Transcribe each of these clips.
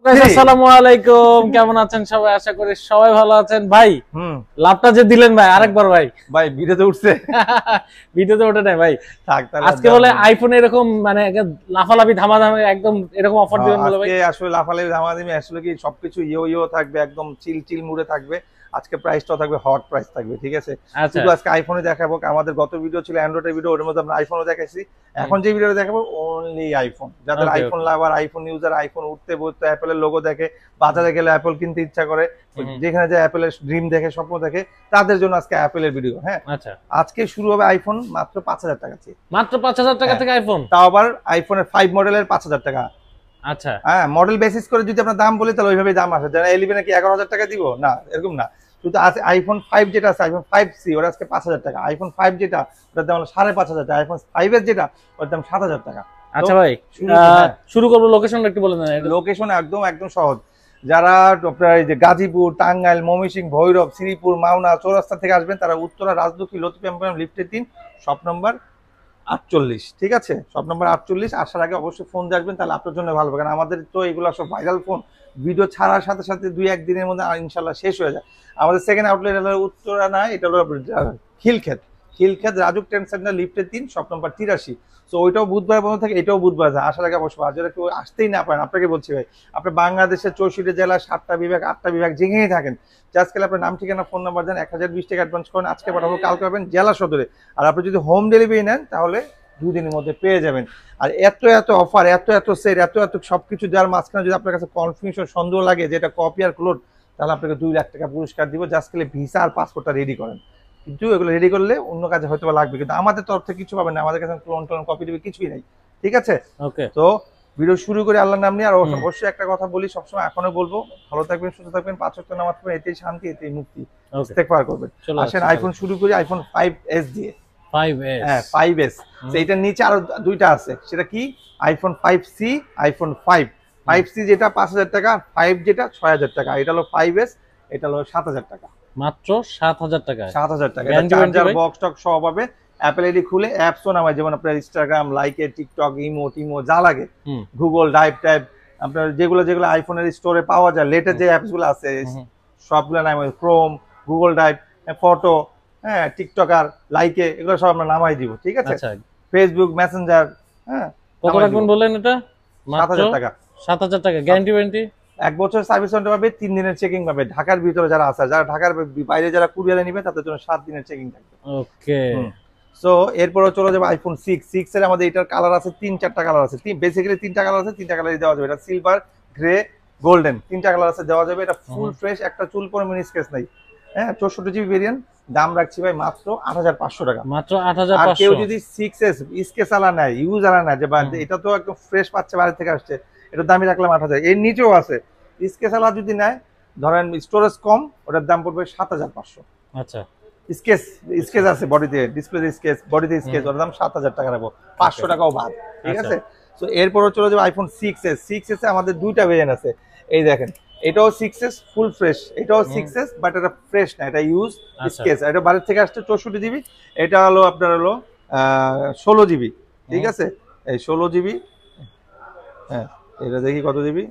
আসসালামু আলাইকুম, কেমন আছেন সবাই? আশা করি সবাই ভালো আছেন। ভাই লাভটা যে দিলেন ভাই, আরেকবার ভাই ভাই ভিডিওতে উঠছে, ভিডিওতে ওঠে নাই ভাই। থাক তাহলে আজকে বলে আইফোন এরকম মানে লাফালাফি ধামাধামি একদম এরকম অফার দিবেন বলে ভাই। আজকে আসলে লাফালাফি ধামাধামি আসলে কি সবকিছু ইয়ো থাকবে, একদম চিল চিল মুডে থাকবে। আজকে প্রাইসটাও থাকবে হট প্রাইস থাকবে, ঠিক আছে? শুধু আজকে আইফোনে দেখাবো। আমাদের গত ভিডিও ছিল অ্যান্ড্রয়েডের ভিডিও, ওর মধ্যে আমরা আইফোনও দেখাইছি। এখন যে ভিডিওটা দেখাবো অনলি আইফোন। যাদের আইফোন লাভার, আইফোন ইউজার, আইফোন উঠতে বসতে অ্যাপেলের লোগো দেখে, বাজারে গেলে অ্যাপল কিনতে ইচ্ছা করে, যেখানে যে অ্যাপেলের ড্রিম দেখে, স্বপ্ন দেখে, তাদের জন্য আজকে অ্যাপেলের ভিডিও। হ্যাঁ, আচ্ছা, আজকে শুরু হবে আইফোন মাত্র 5000 টাকা থেকে। মাত্র 5000 টাকা থেকে আইফোন, তাও আবার আইফোনের 5 মডেলের 5000 টাকা। আচ্ছা, হ্যাঁ, মডেল বেসিস করে যদি আমরা দাম বলি তাহলে ওইভাবেই দাম আসে। যারা 11 কি 11000 টাকা দিব না, এরকম না। শুধু আছে আইফোন 5 যেটা আছে, আইফোন 5C, ওটা আজকে 5000 টাকা। আইফোন 5 যেটা, ওটার দাম হলো 5500 টাকা। আইফোন 5 এর যেটা, ওটার দাম 7000 টাকা। আচ্ছা ভাই, শুরু করব। লোকেশনটা একটু বলে দেন। লোকেশন একদম সহজ। যারা আপনার এই যে গাজীপুর, টাঙ্গাইল, ময়মনসিংহ, ভৈরব, শ্রীপুর, মাওনা, চৌরাস্তা থেকে আসবেন, তারা উত্তরা রাজলক্ষ্মী লতিফ এম্পোরিয়াম লিফটে 3, শপ নম্বর 48, ঠিক আছে? Shop number 48। আসার আগে অবশ্যই ফোন দিয়ে আসবেন, তাহলে আপনার জন্য ভালো হবে। কারণ আমাদের তো এগুলো সব ভাইরাল ফোন, ভিডিও ছাড়ার সাথে সাথে 2-1 দিনের মধ্যে ইনশাল্লাহ শেষ হয়ে যায়। আমাদের সেকেন্ড আউটলেট হলো উত্তরা, না, এটা হলো খিলক্ষেত রাজুক ট্রেন্ড সেন্টার লিফটে 3, শপ নম্বর 83। তো ওইটাও বুধবার বন্ধ থাকে, এটাও বুধবার যায়। আসার আগে অবশ্যই, আর যারা কেউ আসতেই না পারেন, আপনাকে বলছি ভাই, আপনি বাংলাদেশের 64 জেলা, 7টা বিভাগ, 8টা বিভাগ, যেখানেই থাকেন, জাস্ট খালি আপনার নাম, ঠিকানা, ফোন নাম্বার দেন, 1020 টাকা অ্যাডভান্স করেন। আজকে পাঠাবো, কালকে পাবেন জেলা সদরে। আর আপনি যদি হোম ডেলিভারি নেন তাহলে 2 দিনের মধ্যে পেয়ে যাবেন। আর এত অফার, এত সেট, এত সবকিছু দেওয়ার মাঝখানে যদি আপনার কাছে কনফিউশন, সন্দেহ লাগে যে এটা কপি আর ক্লোন, তাহলে আপনাকে 2 লাখ টাকা পুরস্কার দিব। জাস্ট খালি ভিসা আর পাসপোর্টটা রেডি করেন। কিন্তু এগুলো রেডি করলে অন্য কাজে হয়তো লাগবে, কিন্তু আমাদের তরফ থেকে কিছু পাবেন না। আমাদের কাছে ক্লোন কপি টিপি কিছুই নেই, ঠিক আছে? ওকে, তো ভিডিও শুরু করে আল্লাহর নাম নিয়ে। আর অবশ্যই একটা কথা বলি, সবসময় এখনো বলবো, ভালো থাকবেন, সুস্থ থাকবেন, 5 ওয়াক্ত নামাজ পড়বেন, এতেই শান্তি, এতেই মুক্তি। ইস্তেগফার করবেন। আসেন আইফোন শুরু করি আইফোন 5s দিয়ে। 5s, হ্যাঁ 5s। এইটার নিচে আরো দুইটা আছে, সেটা কি? আইফোন 5C, আইফোন 5C যেটা 5000 টাকা, 5 যেটা 6000 টাকা। এটা হলো 5s, এটা হলো 7000 টাকা। মাত্র 7000 টাকা। 7000 টাকা। এটা চার্জার, বক্স টক সব পাবে। অ্যাপল আইডি খুলে অ্যাপসও নামায়, যেমন আপনার ইনস্টাগ্রাম, লাইকে, টিকটক, ইমো যা লাগে, গুগল ড্রাইভ টাইপ, আপনার যেগুলো আইফোনের স্টোরে পাওয়া যায়, লেটেস্ট যে অ্যাপস গুলো আছে সবগুলো নামাই, ক্রোম, গুগল ড্রাইভ, ফটো, হ্যাঁ, টিকটকার, লাইকে, এগুলো সব আমরা নামাই দিব, ঠিক আছে? ফেসবুক, মেসেঞ্জার, হ্যাঁ। কত রাখবেন বললেন? এটা 7000 টাকা। 7000 টাকা গ্যারান্টি ওয়ারেন্টি, 1 বছর সার্ভিস ওয়ারেন্টি পাবে, 3 দিনের চেকিং পাবে। ঢাকার ভিতরে যারা আছে, যারা ঢাকার বাইরে যারা কুরিয়ারে নিবে, তাদের জন্য 7 দিনের চেকিং থাকবে। ওকে, সো এরপরে চলে যাবে আইফোন 6 এর। আমাদের এটার কালার আছে 3-4টা কালার আছে। বেসিক্যালি 3টা কালার আছে, 3টা কালারই দেওয়া যাবে। এটা সিলভার, গ্রে, গোল্ডেন, 3টা কালার আছে, দেওয়া যাবে। এটা ফুল ফ্রেশ, একটা চুল পরে মিনি স্কেচ নাই। হ্যাঁ, 64 জিবি ভেরিয়েন্ট। দাম রাখছি ভাই মাত্র 8500 টাকা। মাত্র 8500। আর কেউ যদি 6s স্কেচ আলা নেয়, ইউজ আলা নেয়, যে এটা তো একদম ফ্রেশ পাচ্ছে, বাইরে থেকে আসছে, এটার দামই রাখলাম 8000। এর নিচেও আছে স্কেচ আলা, যদি নেয়, ধরেন স্টোরেজ কম, ওটার দাম পড়বে 7500। আচ্ছা, স্কেচ আছে বডিতে, ডিসপ্লে স্কেচ, বডিতে স্কেচ, ওর দাম 7000 টাকা রাখবো, 500 টাকাও বাদ, ঠিক আছে? তো এরপরও চলে যাবে আইফোন 6s এ আমাদের 2টা ভেরিয়েন্ট আছে। এই দেখেন, এটাও 6s ফুল ফ্রেশ, এটাও 6s, বাট এটা ফ্রেশ না, এটা ইউজ স্কেচ। এটা বাইরে থেকে আসছে 64 জিবি। এটা হলো আপনার হলো 16 জিবি, ঠিক আছে? এই 16 জিবি। হ্যাঁ, এটা দেখি কত জিবি।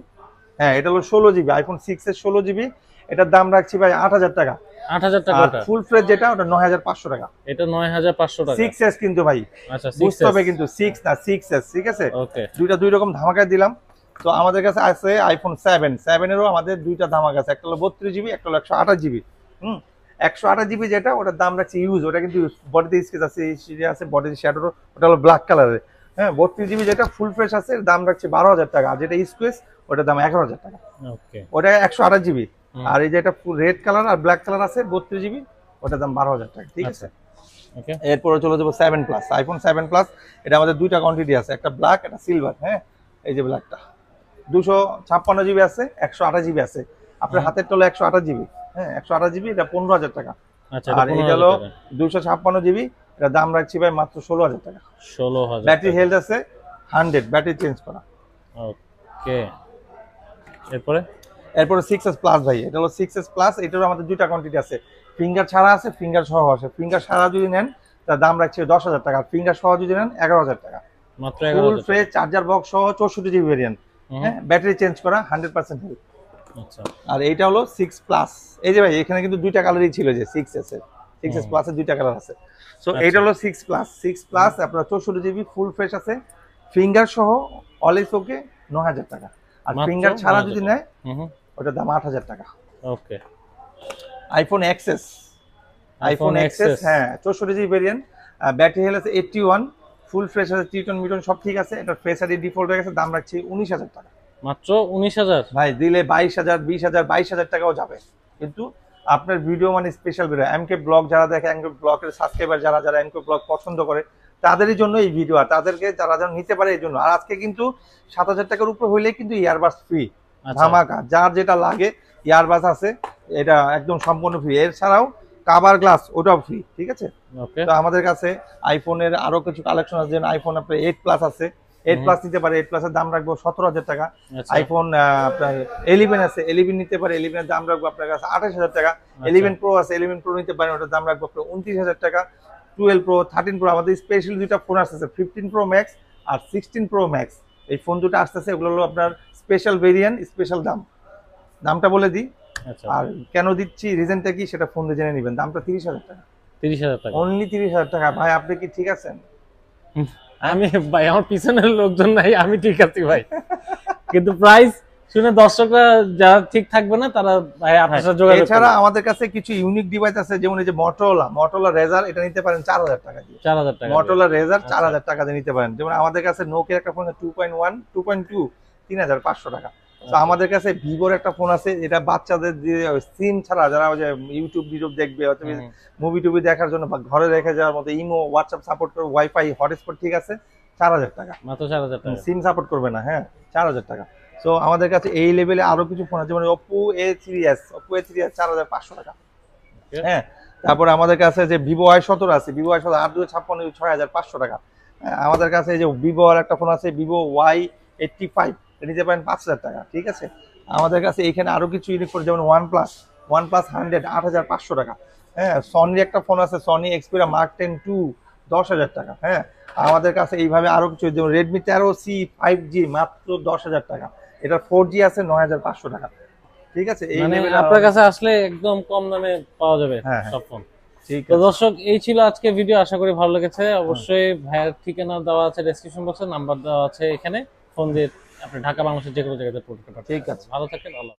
হ্যাঁ, এটা হলো 16 জিবি, আইফোন 6s 16 জিবি। এটার দাম রাখছি ভাই 8000 টাকা। 8000 টাকা। আর ফুল ফ্রেশ যেটা, ওটা 9500 টাকা। এটা 9500 টাকা। 6s কিন্তু ভাই, আচ্ছা, বুঝতে হবে কিন্তু 6 না, 6s, ঠিক আছে? ওকে, দুইটা দুই রকম ধামাকায় দিলাম। তো আমাদের কাছে আছে আইফোন 7 এরও আমাদের 2টা ধামাকা আছে। একটা হলো 32 জিবি, একটা হলো 128 জিবি। 128 জিবি যেটা, ওটার দাম রাখছি ইউজ, ওটা কিন্তু বডিতে স্কেচ আছে, আছে বডিতে শ্যাডো, ওটা হলো ব্ল্যাক কালারের। হ্যাঁ, 32 জিবি যেটা ফুল ফ্রেশ আছে, দাম রাখছি 12000 টাকা। আর যেটা স্কেচ, ওটার দাম 11000 টাকা। ওকে, ওটা 128 জিবি। আর এই যেটা ফুল রেড কালার আর ব্ল্যাক কালার আছে 32 জিবি, ওটার দাম 12000 টাকা, ঠিক আছে? ওকে, এরপরে চলে যাবো 7 প্লাস, আইফোন 7 প্লাস। এটা আমাদের 2টা কোয়ান্টিটি আছে, একটা ব্ল্যাক, একটা সিলভার। হ্যাঁ, এই যে ব্ল্যাকটা 256 জিবি আছে, 128 জিবি আছে। আপনার হাতের তলে 128 জিবি। হ্যাঁ, 128 জিবি, এটা 15000 টাকা। আর এটা হলো 256 জিবি, এটা দাম রাখছি ভাই মাত্র 16000 টাকা। 16000। ব্যাটারি হেলথ আছে 100, ব্যাটারি চেঞ্জ করা। ওকে, এরপরে 6s প্লাস ভাই, এটা হলো 6s প্লাস। এটারও আমাদের 2টা কোয়ান্টিটি আছে, ফিঙ্গার ছাড়া আছে, ফিঙ্গার সহ আছে। ফিঙ্গার ছাড়া যদি নেন, তার দাম রাখছে 10000 টাকা। আর ফিঙ্গার সহ যদি নেন 11000 টাকা। মাত্র 11000। ফুল ফ্রেশ চার্জার বক্স সহ 64 জিবি ভেরিয়েন্ট। হ্যাঁ, ব্যাটারি চেঞ্জ করা 100% হেলথ। আচ্ছা আর এইটা হলো 6 প্লাস। এই যে ভাই এখানে কিন্তু দুইটা কালারই ছিল, যে 6s এর 6s প্লাস এর দুইটা কালার আছে। সো এইটা হলো 6 প্লাস। 6 প্লাস আপনার 64 জিবি ফুল ফ্রেশ আছে, ফিঙ্গার সহ, অলওয়েজ ওকে, 9000 টাকা। আর ফিঙ্গার ছাড়া যদি নেয় ওটার দাম 8000 টাকা। ওকে, আইফোন এক্সএস, আইফোন এক্সএস হ্যাঁ 64 জিবি ভেরিয়েন্ট, ব্যাটারি হেলথ আছে 81, ফুল ফ্রেশ আছে, টিটন মিটন সব ঠিক আছে। এটা ফেস আইডি ডিফল্ট হয়ে গেছে, দাম রাখছি 19000 টাকা। মাত্র 19000 ভাই দিলে 22000 20000 22000 টাকাও যাবে, কিন্তু আপনার ভিডিও মানে স্পেশাল ভিডিও। এমকে ব্লগ যারা দেখে, এমকে ব্লগের সাবস্ক্রাইবার যারা যারা এমকে ব্লগ পছন্দ করে, তাদেরই জন্য এই ভিডিও, আর তাদেরকে যারা যারা নিতে পারে এই জন্য। আর আজকে কিন্তু 7000 টাকার উপরে হইলে কিন্তু ইয়ারবাস ফ্রি, ধামাকা। যার যেটা লাগে ইয়ারবাস আছে, এটা একদম সম্পূর্ণ ফ্রি। এছাড়াও কাভার গ্লাস ওটাও ফ্রি, ঠিক আছে। তো আমাদের কাছে আইফোনের আরো কিছু কালেকশন আছে, যেমন আইফোন আপনার 8 প্লাস আছে, 8 প্লাস নিতে পারে, 8 প্লাসের দাম রাখবো 17000 টাকা। আইফোন আপনার 11 আছে, 11 নিতে পারে, 11 এর দাম রাখবো আপনার কাছে 28000 টাকা। 11 প্রো আছে, 11 প্রো নিতে পারেন, ওটার দাম রাখবো আপনার 29000 টাকা। 12 প্রো, 13 প্রো, আমাদের স্পেশাল দুইটা ফোন আসতেছে, 15 প্রো ম্যাক্স আর 16 প্রো ম্যাক্স। এই ফোন দুটো আসতেছে, এগুলো হলো আপনার স্পেশাল ভেরিয়েন্ট, স্পেশাল দাম। দামটা বলে দিই, আর কেন দিচ্ছি, রিজনটা কি, সেটা ফোন দিয়ে জেনে নেবেন। দামটা 30000 টাকা, 30000 টাকা, অনলি 30000 টাকা। ভাই আপনি কি ঠিক আছেন? আমি ভাই আমার পিছনের লোকজন নাই, আমি ঠিক আছি ভাই, কিন্তু প্রাইস শুনে দর্শকরা যারা ঠিক থাকবে না তারা ভাই আপনার সাথে যোগাযোগ করবে। এছাড়া আমাদের কাছে কিছু ইউনিক ডিভাইস আছে, যেমন এই যে মোটরোলা রেজার, এটা নিতে পারেন 4000 টাকা দিয়ে। 4000 টাকা মোটরোলা রেজার 4000 টাকা দিয়ে নিতে পারেন। যেমন আমাদের কাছে নোকিয়ার একটা ফোন 2.1 2.2 3500 টাকা। তো আমাদের কাছে ভিভোর একটা ফোন আছে, এটা বাচ্চাদের দিয়ে সিম ছাড়া যারা ওই যে ইউটিউব দেখবে অথবা মুভি টুভি দেখার জন্য, বা ঘরে রেখে যাওয়ার মতো, ইমো হোয়াটসঅ্যাপ সাপোর্ট করে, ওয়াইফাই হটস্পট ঠিক আছে, 4000 টাকা, মাত্র 4000 টাকা। সিম সাপোর্ট করবে না, হ্যাঁ 4000 টাকা। সো আমাদের কাছে এই লেভেলে আরো কিছু ফোন আছে, যেমন Oppo A3s 4500 টাকা। হ্যাঁ, তারপরে আমাদের কাছে যে Vivo Y17 আছে, Vivo Y17 856 6500 টাকা। আমাদের কাছে এই যে Vivo আর একটা ফোন আছে, Vivo Y85, নিতে পারেন 5000 টাকা, ঠিক আছে। আমাদের কাছে এখানে আরো কিছু ইউনিক ফোন, যেমন OnePlus 100 8500 টাকা। হ্যাঁ, সনির একটা ফোন আছে, Sony Xperia Mark 10 2 10000 টাকা। হ্যাঁ, আমাদের কাছে এইভাবে আরো কিছু, যেমন Redmi 13C 5G মাত্র 10000 টাকা। এটা 4G আছে 9500 টাকা, ঠিক আছে। এই মানে লেভেলে আপনার কাছে আসলে একদম কম দামে পাওয়া যাবে সব ফোন। তো দর্শক, এই ছিল আজকে ভিডিও, আশা করি ভালো লেগেছে। অবশ্যই ভাইয়ের ঠিকানা দেওয়া আছে ডেসক্রিপশন বক্সে, নাম্বার দেওয়া আছে এখানে, ফোন দিয়ে আপনি ঢাকা বাংলাদেশের যে কোনো জায়গাতে পড়তে পারবেন। ঠিক আছে, ভালো থাকেন, আল্লাহ।